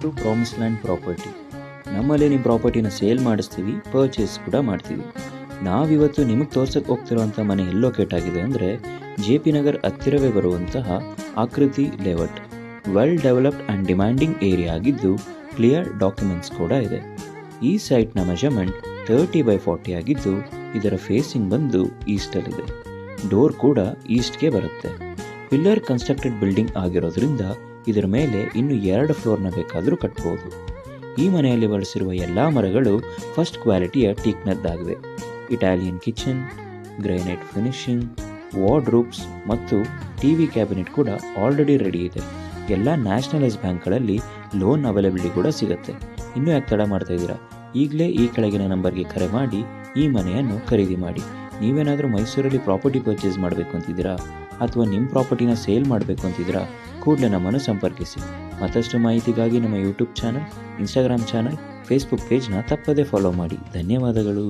To promise land property. ನಮ್ಮಲ್ಲಿ ನಿಮ್ಮ ಪ್ರಾಪರ್ಟಿನ sale ಮಾಡಿಸ್ತೀವಿ, ಪರ್ಚೇಸ್ ಕೂಡ ಮಾಡ್ತೀವಿ. ನಾವಿವತ್ತು ನಿಮಗೆ ತೋರ್ಸಕ್ಕೆ ಹೋಗ್ತಿರೋಂಥ ಮನೆ ಎಲ್ಲಿ ಲೊಕೇಟ್ ಆಗಿದೆ ಅಂದರೆ JP ನಗರ್ ಹತ್ತಿರವೇ ಬರುವಂತಹ ಆಕೃತಿ layout. Well developed and demanding area ಆಗಿದ್ದು ಕ್ಲಿಯರ್ ಡಾಕ್ಯುಮೆಂಟ್ಸ್ ಕೂಡ ಇದೆ. ಈ ಸೈಟ್ನ ಮೆಜರ್ಮೆಂಟ್ 30x40 ಆಗಿದ್ದು ಇದರ ಫೇಸಿಂಗ್ ಬಂದು ಈಸ್ಟಲ್ಲಿದೆ. ಡೋರ್ ಕೂಡ ಈಸ್ಟ್ಗೆ ಬರುತ್ತೆ. ಪಿಲ್ಲರ್ ಕನ್ಸ್ಟ್ರಕ್ಟೆಡ್ ಬಿಲ್ಡಿಂಗ್ ಆಗಿರೋದ್ರಿಂದ ಇದರ ಮೇಲೆ ಇನ್ನು 2 ಫ್ಲೋರ್ನ ಬೇಕಾದರೂ ಕಟ್ಬೋದು. ಈ ಮನೆಯಲ್ಲಿ ಬಳಸಿರುವ ಎಲ್ಲ ಮರಗಳು ಫಸ್ಟ್ ಕ್ವಾಲಿಟಿಯ ಟೀಕ್ನದ್ದಾಗಿವೆ. Italian kitchen, granite finishing, wardrobes ಮತ್ತು TV ಕ್ಯಾಬಿನೆಟ್ ಕೂಡ ಆಲ್ರೆಡಿ ರೆಡಿ ಇದೆ. ಎಲ್ಲ ನ್ಯಾಷನಲೈಸ್ ಬ್ಯಾಂಕ್ಗಳಲ್ಲಿ ಲೋನ್ ಅವೈಲಬಿಲಿಟಿ ಕೂಡ ಸಿಗುತ್ತೆ. ಇನ್ನೂ ಯಾಕೆ ತಡ ಮಾಡ್ತಾ ಇದ್ದೀರಾ? ಈಗಲೇ ಈ ಕೆಳಗಿನ ನಂಬರ್ಗೆ ಕರೆ ಮಾಡಿ ಈ ಮನೆಯನ್ನು ಖರೀದಿ ಮಾಡಿ. ನೀವೇನಾದರೂ ಮೈಸೂರಲ್ಲಿ ಪ್ರಾಪರ್ಟಿ ಪರ್ಚೇಸ್ ಮಾಡಬೇಕು ಅಂತಿದ್ದೀರಾ ಅಥವಾ ನಿಮ್ಮ ಪ್ರಾಪರ್ಟಿನ ಸೇಲ್ ಮಾಡಬೇಕು ಅಂತಿದ್ದೀರಾ, ಕೂಡಲೇ ನಮ್ಮನ್ನು ಸಂಪರ್ಕಿಸಿ. ಮತ್ತಷ್ಟು ಮಾಹಿತಿಗಾಗಿ ನಮ್ಮ YouTube channel, Instagram channel, Facebook ಪೇಜ್ನ ತಪ್ಪದೇ ಫಾಲೋ ಮಾಡಿ. ಧನ್ಯವಾದಗಳು.